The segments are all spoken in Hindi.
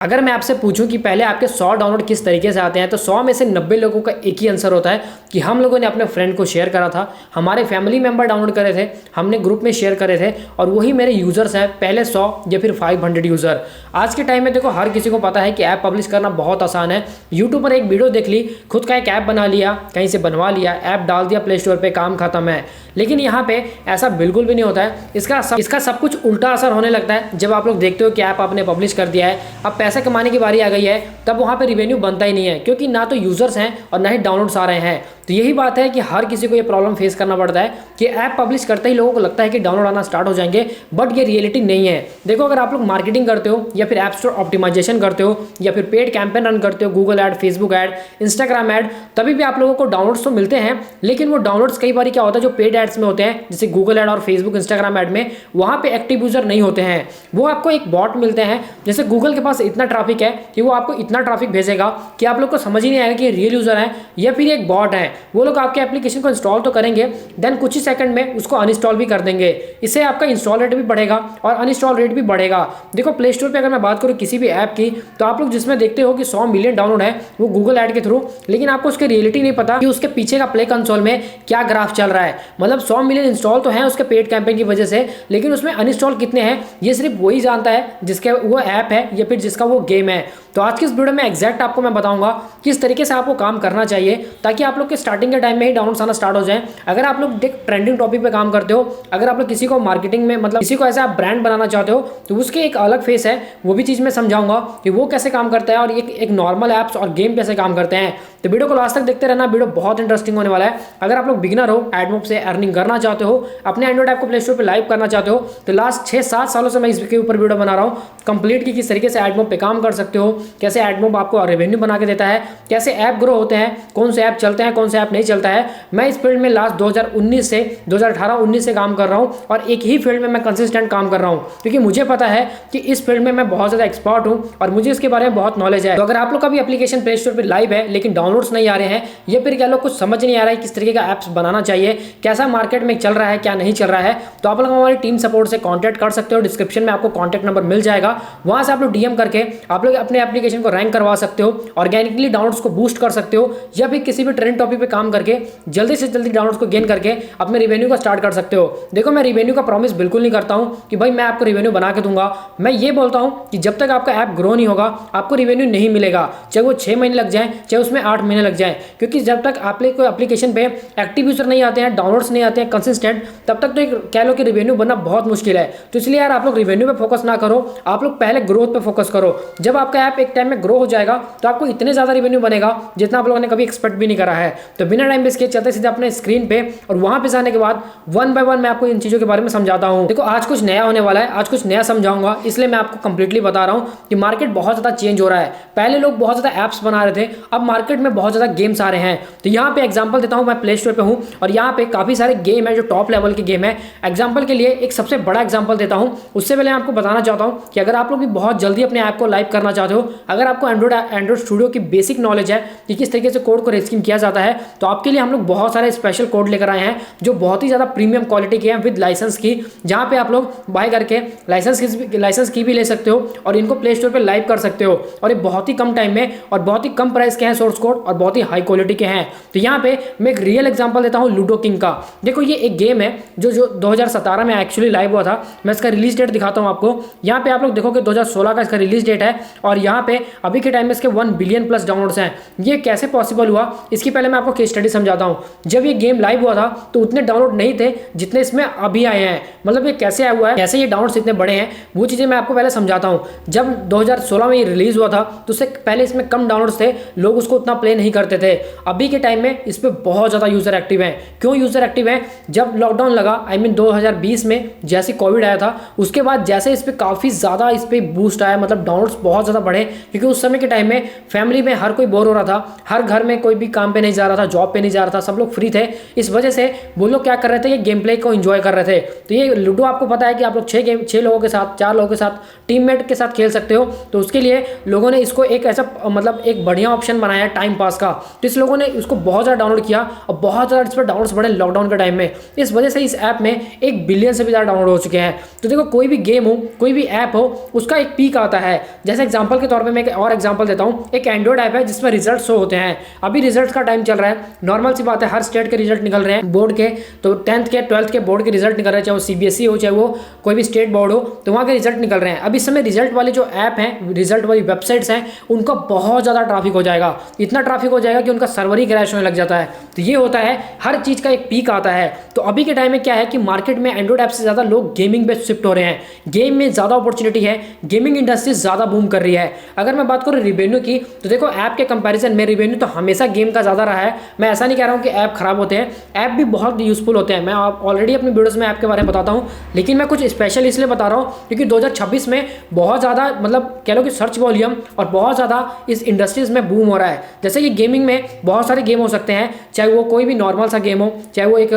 अगर मैं आपसे पूछूं कि पहले आपके 100 डाउनलोड किस तरीके से आते हैं, तो 100 में से 90 लोगों का एक ही आंसर होता है कि हम लोगों ने अपने फ्रेंड को शेयर करा था, हमारे फैमिली मेंबर डाउनलोड करे थे, हमने ग्रुप में शेयर करे थे और वही मेरे यूज़र्स हैं, पहले 100 या फिर 500 यूज़र। आज के टाइम में देखो हर किसी को पता है कि ऐप पब्लिश करना बहुत आसान है। यूट्यूब पर एक वीडियो देख ली, खुद का एक ऐप बना लिया, कहीं से बनवा लिया, ऐप डाल दिया प्ले स्टोर पर, काम खत्म है। लेकिन यहाँ पे ऐसा बिल्कुल भी नहीं होता है। इसका सब कुछ उल्टा असर होने लगता है जब आप लोग देखते हो कि ऐप आपने पब्लिश कर दिया है, अब पैसा कमाने की बारी आ गई है, तब वहाँ पे रिवेन्यू बनता ही नहीं है, क्योंकि ना तो यूज़र्स हैं और ना ही डाउनलोड्स आ रहे हैं। तो यही बात है कि हर किसी को ये प्रॉब्लम फेस करना पड़ता है कि ऐप पब्लिश करते ही लोगों को लगता है कि डाउनलोड आना स्टार्ट हो जाएंगे, बट ये रियलिटी नहीं है। देखो, अगर आप लोग मार्केटिंग करते हो या फिर ऐप स्टोर ऑप्टिमाइजेशन करते हो या फिर पेड कैंपेन रन करते हो, Google add, Facebook ad, Instagram add, तभी भी आप लोगों को डाउनलोड्स तो मिलते हैं। लेकिन वो डाउनलोड्स कई बार क्या होता है, जो पेड एड्स में होते हैं, जैसे गूगल ऐड और फेसबुक इंस्टाग्राम ऐड में, वहाँ पे एक्टिव यूजर नहीं होते हैं। वो आपको एक बॉट मिलते हैं। जैसे गूगल के पास इतना ट्रैफिक है कि वो आपको इतना ट्रैफिक भेजेगा कि आप लोग को समझ ही नहीं आएगा कि ये रियल यूजर है या फिर एक बॉट है। वो लोग आपके एप्लीकेशन को इंस्टॉल तो करेंगे, देन कुछ ही सेकंड में उसको अनइंस्टॉल भी कर देंगे। इससे आपका इंस्टॉल रेट भी बढ़ेगा और अनइंस्टॉल रेट भी बढ़ेगा। देखो, प्ले स्टोर पे अगर मैं बात करूँ किसी भी ऐप की, तो आप लोग जिसमें देखते हो कि 100 मिलियन डाउनलोड है वो गूगल ऐड के थ्रू, लेकिन आपको उसकी रियलिटी नहीं पता कि उसके पीछे का प्ले कंसोल में क्या ग्राफ चल रहा है। मतलब 100 मिलियन इंस्टॉल तो है उसके पेड कैंपेन की वजह से, लेकिन उसमें अनइंस्टॉल कितने हैं ये सिर्फ वही जानता है जिसके वो ऐप है या फिर जिसका वो गेम है। तो आज की इस वीडियो में एग्जैक्ट आपको मैं बताऊंगा किस तरीके से आपको काम करना चाहिए ताकि आप लोग के स्टार्टिंग के टाइम में ही डाउनलोड्स आना स्टार्ट हो जाए। अगर आप लोग ट्रेंडिंग टॉपिक पे काम करते हो, अगर आप लोग किसी को मार्केटिंग में, मतलब किसी को ऐसा आप ब्रांड बनाना चाहते हो, तो उसके एक अलग फेस है, वो भी चीज़ मैं समझाऊंगा कि वो कैसे काम करता है और एक नॉर्मल ऐप्स और गेम कैसे काम करते हैं। तो वीडियो को लास्ट तक देखते रहना, वीडियो बहुत इंटरेस्टिंग होने वाला है। अगर आप लोग बिगिनर हो, एडमोब से अर्निंग करना चाहते हो, अपने एंड्रॉइड ऐप को प्ले स्टोर पर लाइव करना चाहते हो, तो लास्ट 6-7 सालों से मैं इसके ऊपर वीडियो बना रहा हूँ कंप्लीट की किस तरीके से एडमोब पे काम कर सकते हो, कैसे एडमोब आपको रेवेन्यू बना के देता है, कैसे ऐप ग्रो होते हैं, कौन से ऐप चलते हैं, कौन से ऐप नहीं चलता है। मैं इस फील्ड में लास्ट 2019 से 2018-19 से काम कर रहा हूँ और एक ही फील्ड में मैं कंसिस्टेंट काम कर रहा हूँ, क्योंकि मुझे पता है कि इस फील्ड में मैं बहुत ज़्यादा एक्सपर्ट हूँ और मुझे इसके बारे में बहुत नॉलेज है। तो अगर आप लोग का भी एप्लीकेशन प्ले स्टोर पर लाइव है लेकिन डाउनलोड्स नहीं आ रहे हैं, या फिर क्या लोग कुछ समझ नहीं आ रहा है किस तरीके का ऐप्स बनाना चाहिए, कैसा मार्केट में चल रहा है, क्या नहीं चल रहा है, तो आप लोग हमारी टीम सपोर्ट से कॉन्टैक्ट कर सकते हो। डिस्क्रिप्शन में आपको कॉन्टैक्ट नंबर मिल जाएगा, वहाँ से आप लोग डीएम करके आप लोग अपने एप्लीकेशन को रैंक करवा सकते हो, ऑर्गेनिकली डाउनलोड्स को बूस्ट कर सकते हो, या फिर किसी भी ट्रेंड टॉपिक पे काम करके जल्दी से जल्दी डाउनलोड्स को गेन करके अपने रिवेन्यू को स्टार्ट कर सकते हो। देखो, मैं रिवेन्यू का प्रॉमिस बिल्कुल नहीं करता हूँ कि भाई मैं आपको रिवेन्यू बना के दूंगा। मैं ये बोलता हूँ कि जब तक आपका ऐप ग्रो नहीं होगा आपको रिवेन्यू नहीं मिलेगा, चाहे वो 6 महीने लग जाए, चाहे उसमें 8 महीने लग जाए, क्योंकि जब तक आप कोई एप्लीकेशन पे एक्टिव यूजर नहीं आते हैं, डाउनलोड्स नहीं आते हैं कंसिस्टेंट, तब तक तो कह लो कि रिवेन्यू बनना बहुत मुश्किल है। तो इसलिए यार आप लोग रिवेन्यू पे फोकस ना करो, आप लोग पहले ग्रोथ पे फोकस करो। जब आपका ऐप एक टाइम में ग्रो हो जाएगा तो आपको इतने ज़्यादा रिवेन्यू बनेगा जितना आप लोगों ने कभी एक्सपेक्ट भी नहीं करा है। तो बिना टाइम वेस्ट किए चलते सीधे अपने स्क्रीन पे, और वहां पे जाने के बाद वन बाय वन मैं आपको इन चीज़ों के बारे में समझाता हूँ। देखो, आज कुछ नया होने वाला है, आज कुछ नया समझाऊंगा, इसलिए मैं आपको कंप्लीटली बता रहा हूँ कि मार्केट बहुत ज़्यादा चेंज हो रहा है। पहले लोग बहुत ज़्यादा ऐप्स बना रहे थे, अब मार्केट में बहुत ज़्यादा गेम्स आ रहे हैं। तो यहाँ पे एग्जाम्पल देता हूँ, मैं प्ले स्टोर पे हूँ और यहाँ पे काफ़ी सारे गेम है जो टॉप लेवल के गेम है। एग्जाम्पल के लिए एक सबसे बड़ा एग्जाम्पल देता हूँ, उससे पहले मैं आपको बताना चाहता हूँ कि अगर आप लोग भी बहुत जल्दी अपने ऐप को लाइव करना चाहते हो, अगर आपको एंड्रॉइड स्टूडियो की बेसिक नॉलेज है कि किस तरीके से कोड को रेस्किंग किया जाता है, तो आपके लिए हम लोग बहुत सारे स्पेशल कोड लेकर आए हैं जो बहुत ही ज़्यादा प्रीमियम क्वालिटी के हैं विद लाइसेंस की, जहाँ पे आप लोग बाय करके लाइसेंस की भी ले सकते हो और इनको प्ले स्टोर पे लाइव कर सकते हो। और ये बहुत ही कम टाइम में और बहुत ही कम प्राइस के हैं सोर्स कोड और बहुत ही हाई क्वालिटी के हैं। तो यहाँ पे मैं एक रियल एग्जांपल देता हूँ लूडो किंग का। देखो, ये एक गेम है जो 2017 में एक्चुअली लाइव हुआ था। मैं इसका रिलीज डेट दिखाता हूँ आपको। यहाँ पे आप लोग देखोगे 2016 का इसका रिलीज डेट है और यहाँ पे अभी के टाइम में इसके 1 बिलियन प्लस डाउनलोड्स हैं। ये कैसे पॉसिबल हुआ, इसकी पहले मैं आपको केस स्टडी समझाता हूँ। जब ये गेम लाइव हुआ था तो उतने डाउनलोड नहीं थे जितने इसमें अभी आए हैं। मतलब ये कैसे आया हुआ है, कैसे ये डाउनलोड्स इतने बड़े हैं, वो चीज़ें मैं आपको पहले समझाता हूँ। जब 2016 में ये रिलीज हुआ था तो उससे पहले इसमें कम डाउनलोड्स थे, लोग उसको उतना प्ले नहीं करते थे। अभी के टाइम में इस पर बहुत ज़्यादा यूज़र एक्टिव हैं। क्यों यूज़र एक्टिव हैं? जब लॉकडाउन लगा, आई मीन 2020 में जैसे कोविड आया था, उसके बाद जैसे इस पर काफ़ी ज़्यादा इस पर बूस्ट आया, मतलब डाउनलोड्स बहुत ज़्यादा बढ़े, क्योंकि उस समय के टाइम में फैमिली में हर कोई बोर हो रहा था, हर घर में कोई भी काम पे नहीं जा रहा था, जॉब पे नहीं जा रहा था, सब लोग फ्री थे। इस वजह से वो लोग क्या कर रहे थे, ये गेम प्ले को एंजॉय कर रहे थे। तो ये लूडो आपको पता है कि आप लोग 6 लोगों के साथ, 4 लोगों के साथ, टीममेट के साथ खेल सकते हो। तो उसके लिए लोगों ने इसको एक ऐसा, मतलब एक बढ़िया ऑप्शन बनाया टाइम पास का। तो इस लोगों ने उसको बहुत ज़्यादा डाउनलोड किया और बहुत ज़्यादा इस पर डाउनलोड्स बढ़े लॉकडाउन के टाइम में। इस वजह से इस ऐप में 1 बिलियन से भी ज़्यादा डाउनलोड हो चुके हैं। तो देखो कोई भी गेम हो, कोई भी ऐप हो, उसका एक पीक आता है। जैसे एग्जांपल के तौर पे मैं एक और एग्जांपल देता हूँ। एक एंड्रॉइड ऐप है जिसमें रिजल्ट शो होते हैं। अभी रिजल्ट का टाइम चल रहा है, नॉर्मल सी बात है, हर स्टेट के रिजल्ट निकल रहे हैं बोर्ड के। तो 10th के 12th के बोर्ड के रिजल्ट निकल रहे हैं, चाहे वो CBSE हो, चाहे वो कोई भी स्टेट बोर्ड हो, तो वहाँ के रिजल्ट निकल रहे हैं। अब इस समय रिजल्ट वाले जो ऐप हैं, रिजल्ट वाली वेबसाइट्स हैं, उनका बहुत ज़्यादा ट्रैफिक हो जाएगा। इतना ट्रैफिक हो जाएगा कि उनका सर्वर ही क्रैश होने लग जाता है। तो ये होता है, हर चीज़ का एक पीक आता है। तो अभी के टाइम में क्या है कि मार्केट में एंड्रॉइड ऐप से ज़्यादा लोग गेमिंग पे शिफ्ट हो रहे हैं। गेम में ज़्यादा अपॉर्चुनिटी है, गेमिंग इंडस्ट्री ज़्यादा बूम कर रही है। अगर मैं बात करूँ रिवेन्यू की, तो देखो ऐप के कंपैरिजन में रिवेन्यू तो हमेशा गेम का ज़्यादा रहा है। मैं ऐसा नहीं कह रहा हूँ कि ऐप खराब होते हैं, ऐप भी बहुत यूजफुल होते हैं। मैं ऑलरेडी अपनी वीडियोज़ में ऐप के बारे में बताता हूँ, लेकिन मैं कुछ स्पेशल इसलिए बता रहा हूँ क्योंकि 2026 में बहुत ज़्यादा मतलब कह लो कि सर्च वॉल्यूम और बहुत ज़्यादा इस इंडस्ट्रीज़ में बूम हो रहा है। जैसे कि गेमिंग में बहुत सारे गेम हो सकते हैं, चाहे वो कोई भी नॉर्मल सा गेम हो, चाहे वो एक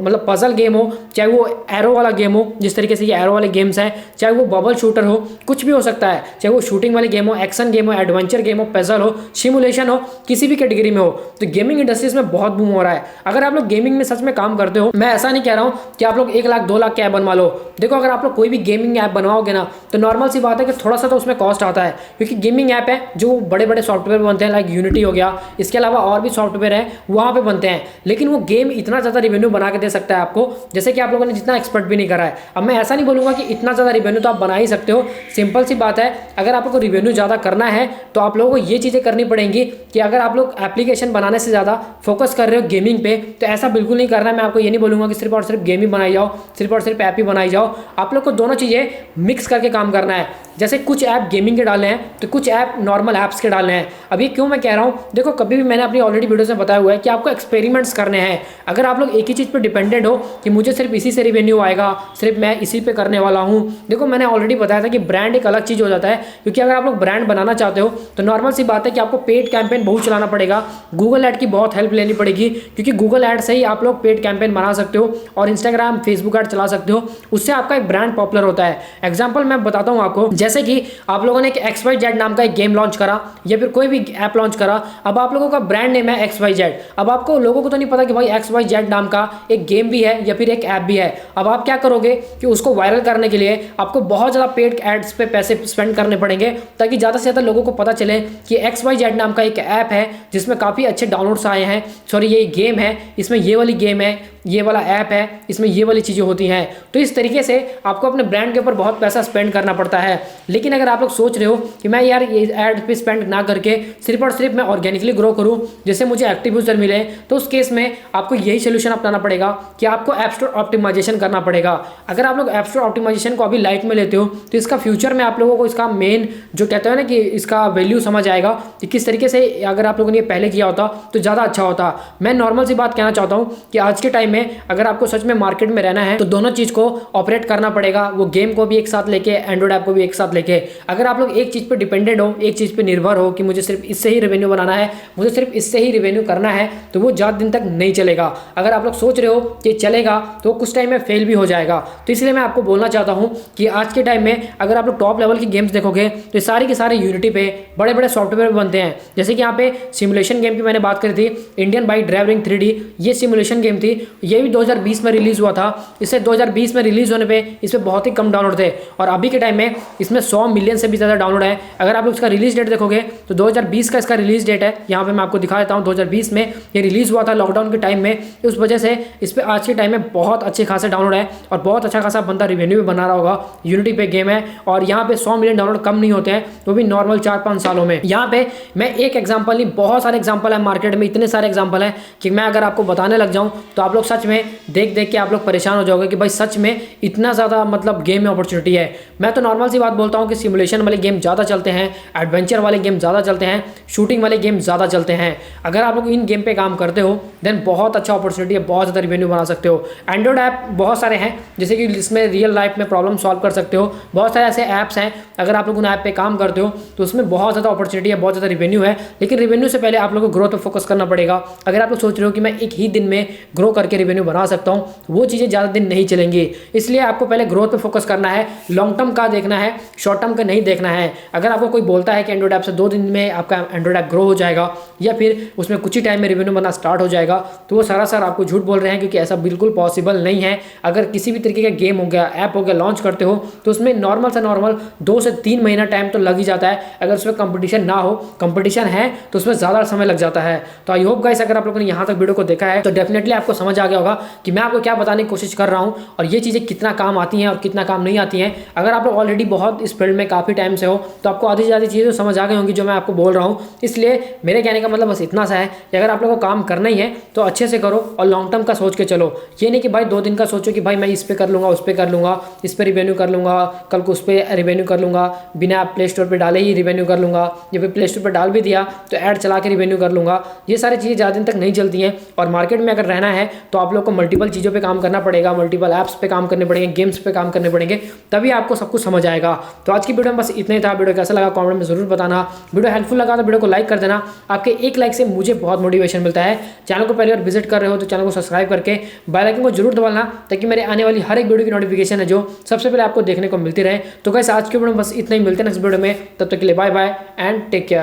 मतलब पजल गेम हो, चाहे वो एरो वाला गेम हो, जिस तरीके से ये एरो वाले गेम्स हैं, चाहे वो बबल शूटर हो, कुछ भी हो सकता है, चाहे वो शूटिंग वाले गेम हो, एक्शन गेम हो, एडवेंचर गेम हो, पजल हो, सिमुलेशन हो, किसी भी कैटेगरी में हो। तो गेमिंग इंडस्ट्रीज में बहुत बूम हो रहा है। अगर आप लोग गेमिंग में सच में काम करते हो, मैं ऐसा नहीं कह रहा हूँ कि आप लोग 1 लाख 2 लाख का ऐप बनवा लो। देखो अगर आप लोग कोई भी गेमिंग ऐप बनवाओगे ना, तो नॉर्मल सी बात है कि थोड़ा सा तो उसमें कॉस्ट आता है, क्योंकि गेमिंग ऐप है जो बड़े बड़े सॉफ्टवेयर बनते हैं, लाइक यूनिटी हो गया, इसके अलावा और भी सॉफ्टवेयर है वहाँ पे बनते हैं। लेकिन वो गेम इतना ज़्यादा रिवेन्यू बना के दे सकता है आपको, जैसे कि आप लोगों ने जितना एक्सपेक्ट भी नहीं करा है। अब मैं ऐसा नहीं बोलूँगा कि इतना ज़्यादा रिवेन्यू तो आप बना ही सकते हो, सिंपल सी बात है, अगर आप लोग को रिवेन्यू ज़्यादा करना है तो आप लोगों को ये चीज़ें करनी पड़ेंगी कि अगर आप लोग एप्लीकेशन बनाने से ज़्यादा फोकस कर रहे हो गेमिंग पे, तो ऐसा बिल्कुल नहीं करना है। मैं आपको ये नहीं बोलूँगा कि सिर्फ और सिर्फ गेम ही बनाई जाओ, सिर्फ और सिर्फ ऐप ही बनाई जाओ। आप लोग को दोनों चीज़ें मिक्स करके काम करना है। जैसे कुछ ऐप गेमिंग के डालने हैं तो कुछ ऐप नॉर्मल ऐप्स के डालने हैं। अभी क्यों मैं कह रहा हूँ, देखो कभी भी मैंने अपनी ऑलरेडी वीडियोस में बताया हुआ है कि आपको एक्सपेरिमेंट्स करने हैं। अगर आप लोग एक ही चीज़ पर डिपेंडेंट हो कि मुझे सिर्फ इसी से रिवेन्यू आएगा, सिर्फ मैं इसी पे करने वाला हूँ, देखो मैंने ऑलरेडी बताया था कि ब्रांड एक अलग चीज़ हो जाता है। क्योंकि अगर आप लोग ब्रांड बनाना चाहते हो तो नॉर्मल सी बात है कि आपको पेड कैंपेन बहुत चलाना पड़ेगा, गूगल ऐड की बहुत हेल्प लेनी पड़ेगी, क्योंकि गूगल ऐड से ही आप लोग पेड कैंपेन बना सकते हो और इंस्टाग्राम फेसबुक ऐड चला सकते हो। उससे आपका एक ब्रांड पॉपुलर होता है। एग्जाम्पल मैं बताता हूँ आपको, जैसे कि आप लोगों ने एक XYZ नाम का एक गेम लॉन्च करा या फिर कोई भी ऐप लॉन्च करा। अब आप लोगों का ब्रांड नेम है XYZ। अब आपको लोगों को तो नहीं पता कि भाई XYZ नाम का एक गेम भी है या फिर एक ऐप भी है। अब आप क्या करोगे कि उसको वायरल करने के लिए आपको बहुत ज़्यादा पेड एड्स पे पैसे स्पेंड करने पड़ेंगे, ताकि ज़्यादा से ज़्यादा लोगों को पता चले कि XYZ नाम का एक ऐप है जिसमें काफ़ी अच्छे डाउनलोड्स आए हैं, सॉरी ये गेम है, इसमें ये वाली गेम है, ये वाला ऐप है, इसमें ये वाली चीज़ें होती हैं। तो इस तरीके से आपको अपने ब्रांड के ऊपर बहुत पैसा स्पेंड करना पड़ता है। लेकिन अगर आप लोग सोच रहे हो कि मैं यार ये ऐड पे स्पेंड ना करके सिर्फ और सिर्फ मैं ऑर्गेनिकली ग्रो करूँ जिससे मुझे एक्टिव यूजर मिले, तो उस केस में आपको यही सोल्यूशन अपनाना पड़ेगा कि आपको ऐप स्टोर ऑप्टिमाइजेशन करना पड़ेगा। अगर आप लोग ऐप स्टोर ऑप्टिमाइजेशन को अभी लाइट में लेते हो तो इसका फ्यूचर में आप लोगों को इसका मेन जो कहते हैं ना कि इसका वैल्यू समझ आएगा कि किस तरीके से अगर आप लोगों ने पहले किया होता तो ज़्यादा अच्छा होता। मैं नॉर्मल सी बात कहना चाहता हूँ कि आज के टाइम में अगर आपको सच में मार्केट में रहना है तो दोनों चीज़ को ऑपरेट करना पड़ेगा, वो गेम को भी एक साथ लेके, एंड्रॉइड ऐप को भी एक साथ लेके। अगर आप लोग एक चीज़ पे डिपेंडेंट हो, एक चीज़ पे निर्भर हो कि मुझे सिर्फ इससे ही रेवेन्यू बनाना है, मुझे सिर्फ इससे ही रेवेन्यू करना है, तो वो ज़्यादा दिन तक नहीं चलेगा। अगर आप लोग सोच रहे हो कि चलेगा तो कुछ टाइम में फेल भी हो जाएगा। तो इसलिए मैं आपको बोलना चाहता हूँ कि आज के टाइम में अगर आप लोग टॉप लेवल की गेम्स देखोगे तो सारे के सारे यूनिटी पे बड़े बड़े सॉफ्टवेयर बनते हैं। जैसे कि यहाँ पे सिमुलेशन गेम की मैंने बात करी थी, इंडियन बाइक ड्राइविंग 3D, ये सिमुलेशन गेम थी, ये भी 2020 में रिलीज हुआ था। इससे 2020 में रिलीज होने पे इस पर बहुत ही कम डाउनलोड थे और अभी के टाइम में इसमें 100 मिलियन से भी ज़्यादा डाउनलोड है। अगर आप लोग इसका रिलीज डेट देखोगे तो 2020 का इसका रिलीज डेट है, यहाँ पे मैं आपको दिखा देता हूँ। 2020 में ये रिलीज हुआ था लॉकडाउन के टाइम में, उस वजह से इस पर आज के टाइम में बहुत अच्छे खासे डाउनलोड है और बहुत अच्छा खासा बंदा रिवेन्यू भी बना रहा होगा। यूनिटी पे गेम है और यहाँ पे 100 मिलियन डाउनलोड कम नहीं होते हैं, वो भी नॉर्मल 4-5 सालों में। यहाँ पे मैं एक एग्जाम्पल नहीं, बहुत सारे एग्जाम्पल है मार्केट में, इतने सारे एग्जाम्पल हैं कि मैं अगर आपको बताने लग जाऊँ तो आप लोग सच में देख देख के आप लोग परेशान हो जाओगे कि भाई सच में इतना ज़्यादा मतलब गेम में अपॉर्चुनिटी है। मैं तो नॉर्मल सी बात बोलता हूँ कि सिमुलेशन वाले गेम ज़्यादा चलते हैं, एडवेंचर वाले गेम ज़्यादा चलते हैं, शूटिंग वाले गेम ज़्यादा चलते हैं। अगर आप लोग इन गेम पे काम करते हो देन बहुत अच्छा अपॉर्चुनिटी है, बहुत ज़्यादा रिवेन्यू बना सकते हो। एंड्रॉइड ऐप बहुत सारे हैं जैसे कि जिसमें रियल लाइफ में प्रॉब्लम सॉल्व कर सकते हो, बहुत सारे ऐसे ऐप्स हैं। अगर आप लोग उन ऐप पे काम करते हो तो उसमें बहुत ज़्यादा अपॉर्चुनिटी है, बहुत ज़्यादा रिवेन्यू है। लेकिन रिवेन्यू से पहले आप लोगों को ग्रोथ पर फोकस करना पड़ेगा। अगर आप लोग सोच रहे हो कि मैं एक ही दिन में ग्रो करके रिवेन्यू बना सकता हूँ, वो चीज़ें ज़्यादा दिन नहीं चलेंगी। इसलिए आपको पहले ग्रोथ पे फोकस करना है, लॉन्ग टर्म का देखना है, शॉर्ट टर्म का नहीं देखना है। अगर आपको कोई बोलता है कि एंड्रॉइड ऐप से 2 दिन में आपका एंड्रॉइड ऐप ग्रो हो जाएगा जाएगा या फिर उसमें कुछ ही टाइम में रेवेन्यू बनना स्टार्ट हो जाएगा, तो वो सरासर आपको झूठ बोल रहे हैं, क्योंकि ऐसा बिल्कुल पॉसिबल नहीं है। अगर किसी भी तरीके का गेम हो गया, ऐप हो गया लॉन्च करते हो तो उसमें नॉर्मल से नॉर्मल 2 से 3 महीना टाइम तो लग ही जाता है। अगर उसमें कंपटीशन ना हो, कंपटीशन है तो उसमें ज़्यादा समय लग जाता है। तो आई होप गाइस, अगर आप लोगों ने यहाँ तक वीडियो को देखा है तो डेफिनेटली आपको समझ आ गया होगा कि मैं आपको क्या बताने की कोशिश कर रहा हूँ और ये चीज़ें कितना काम आती हैं और कितना काम नहीं आती हैं। अगर आप लोग ऑलरेडी बहुत इस फील्ड में काफ़ी टाइम से हो तो आपको आधी से ज़्यादा चीज़ें समझ आ गई होंगी जो मैं आपको बोल रहा हूँ। इसलिए मेरे कहने का मतलब बस इतना सा है कि अगर आप लोगों को काम करना ही है तो अच्छे से करो और लॉन्ग टर्म का सोच के चलो। ये नहीं कि भाई 2 दिन का सोचो कि भाई मैं इस पे कर लूँगा, उस पे कर लूँगा, इस पे रिवेन्यू कर लूँगा, कल को उस पे रिवेन्यू कर लूँगा, बिना प्ले स्टोर पे डाले ही रिवेन्यू कर लूँगा, या फिर प्ले स्टोर पे डाल भी दिया तो ऐड चला के रिवेन्यू कर लूँगा। ये सारी चीज़ें ज़्यादा दिन तक नहीं चलती हैं और मार्केट में अगर रहना है तो आप लोग को मल्टीपल चीज़ों पे काम करना पड़ेगा, मल्टीपल ऐप्स पे काम करने पड़ेंगे, गेम्स पे काम करने पड़ेंगे, तभी आपको सब कुछ समझ आएगा। तो आज की वीडियो में बस इतना ही था। वीडियो कैसा लगा कमेंट में ज़रूर बताना। वीडियो हेल्पफुल लगा तो वीडियो को लाइक कर देना। आपके एक लाइक से मुझे बहुत मोटिवेशन मिलता है। चैनल को पहली बार विजिट कर रहे हो तो चैनल को सब्सक्राइब करके बेल आइकन को जरूर दबाना, ताकि मेरे आने वाली हर एक वीडियो की नोटिफिकेशन है जो सबसे पहले आपको देखने को मिलती रहे। तो गाइस आज की वीडियो में बस इतना ही, मिलते हैं नेक्स्ट वीडियो में। तब तक के लिए bye bye and take care.